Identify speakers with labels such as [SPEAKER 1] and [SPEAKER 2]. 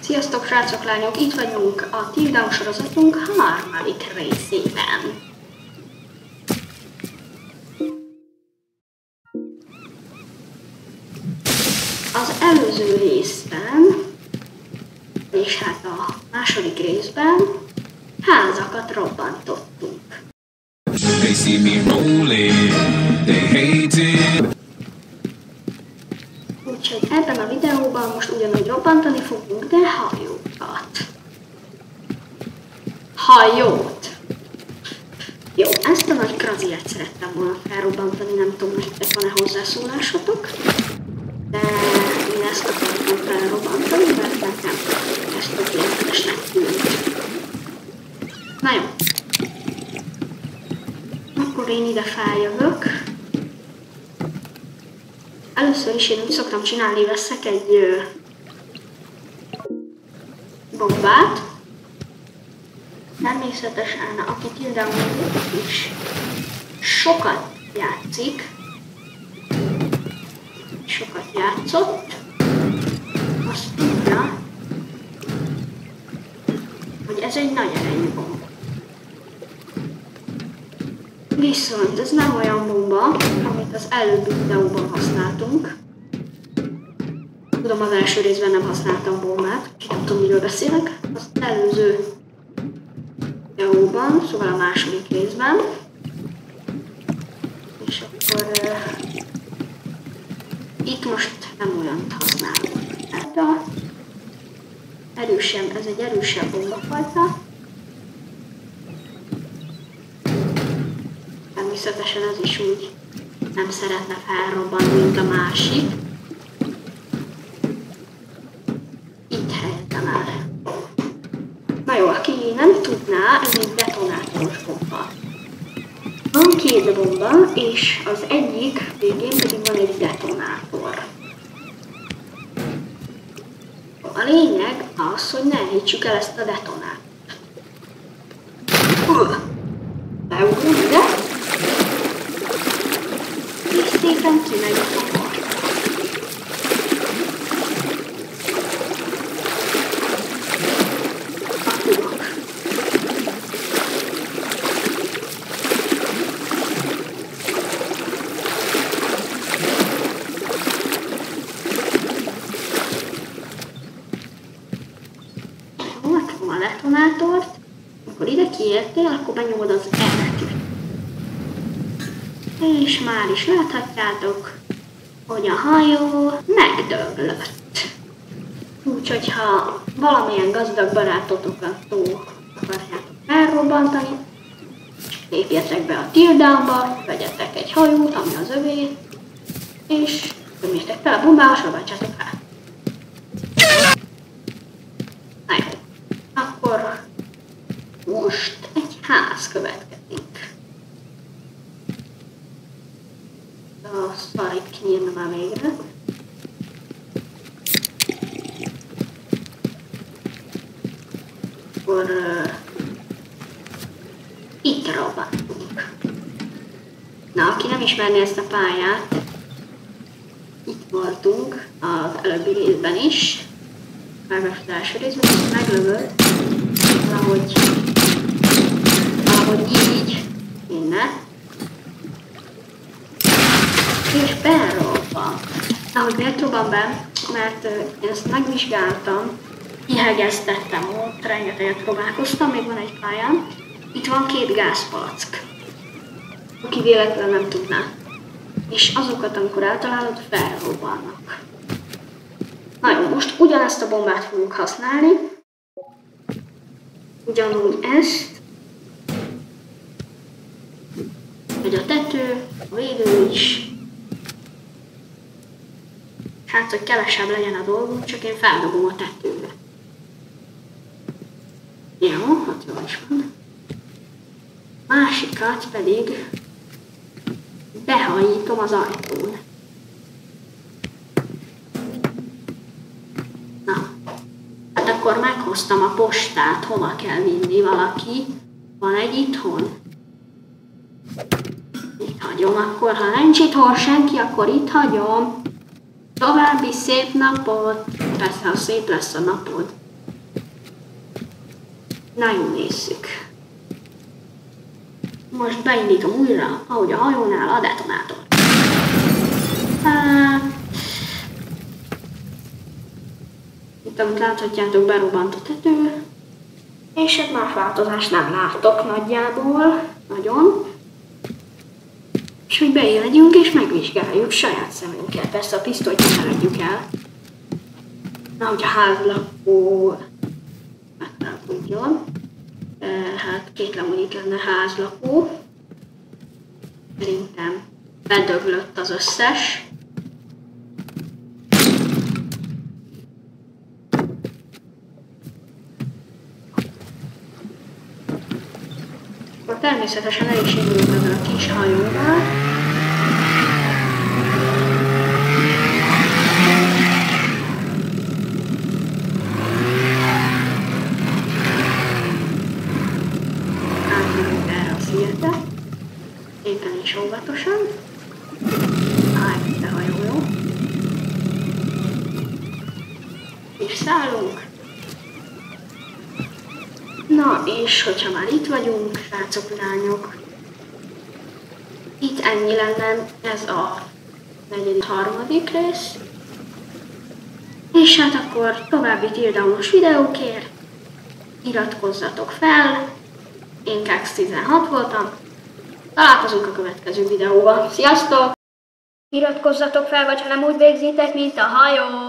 [SPEAKER 1] Sziasztok srácok, lányok! Itt vagyunk a Till Dawn sorozatunk harmadik részében. Az előző részben, és hát a második részben házakat robbantottunk.
[SPEAKER 2] They see me rolling, they hate it.
[SPEAKER 1] Úgyhogy ebben a videóban most ugyanúgy robbantani fogunk, de hajókat. Hajót! Jó, ezt a nagy kraziát szerettem volna felrobbantani, nem tudom, nektek van-e hozzászólásotok, de én ezt akartam felrobbantani, mert nekem ezt tökéletesnek tűnt. Na jó. Akkor én ide feljövök. Először is én úgy szoktam csinálni, veszek egy bombát. Természetesen, aki Till Dawn is sokat játszik, sokat játszott, azt tudja, hogy ez egy nagy erejű bomba. Viszont ez nem olyan bomba, amit az előbbi videóban használtunk. Tudom, az első részben nem használtam bombát, úgyhogy nem tudom, miről beszélek. Az előző videóban, szóval a második részben. És akkor itt most nem olyant használunk. Tehát ez egy erősebb bombafajta. Természetesen ez is úgy nem szeretne felrobbanni, mint a másik. Itt helyezem el. Na jó, aki nem tudná, ez egy detonátoros bomba. Van két bomba, és az egyik végén pedig van egy detonátor. A lényeg az, hogy ne ejtsük el ezt a detonátort. Beugrunk ide. És szépen kimegyek a partra. A kuvak. Ha megfogom a detonátort, akkor ide kiértél, akkor benyomod az R-t. És már is láthatjátok, hogy a hajó megdöglött. Úgyhogy ha valamilyen gazdag barátotokat akarjátok felrobbantani, lépjetek be a Till Dawnba, vegyetek egy hajót, ami az övé, és tömjétek fel a bombához, robbantsátok fel. Na jó, akkor most egy ház következik. A szar itt kinyírna már végre. Akkor itt robbantunk. Na, aki nem ismerné ezt a pályát, itt voltunk az előbbi részben is, legalábbis az első részben, és meglövöd valahogy így, innen. És berobban. Ahogy miért robban be, mert én ezt megvizsgáltam, kihegeztettem ott, rengeteget próbálkoztam, még van egy pályán. Itt van két gázpalack, aki véletlenül nem tudná. És azokat, amikor eltalálod, felrobbannak. Na jó, most ugyanezt a bombát fogjuk használni. Ugyanúgy ezt. Vagy a tető, a védő is. Hát, hogy kevesebb legyen a dolgunk, csak én feldobom a tetőbe. Jó, ott jól is van. Másikat pedig behajítom az ajtón. Na, hát akkor meghoztam a postát, hova kell vinni valaki. Van egy itthon? Itt hagyom, akkor ha nincs itthon senki, akkor itt hagyom. További szép napot! Persze, ha szép lesz a napod. Na jó, nézzük. Most beindítom újra, ahogy a hajónál a detonátor. Itt, amit láthatjátok, berobbant a tető. És hát más változást nem látok nagyjából, nagyon. És hogy beéledjünk és megvizsgáljuk saját szemünkkel. Persze a pisztolyt nem feledjük el. Na, hogy a házlakó megtalálkodjon. Hát kétlem, hogy itt lenne házlakó. Szerintem bedöglött az összes. Akkor természetesen el is indulunk ezzel a kis hajóval. Átjövünk erre a szigetre. Éppen és óvatosan. Állj, te hajó, jó? És szállunk. Na, és hogyha már itt vagyunk, srácok, lányok, itt ennyi lenne ez a 4. rész. És hát akkor további tildaumos videókért iratkozzatok fel, én Kex16 voltam, találkozunk a következő videóban. Sziasztok! Iratkozzatok fel, vagy ha nem úgy végzitek, mint a hajó!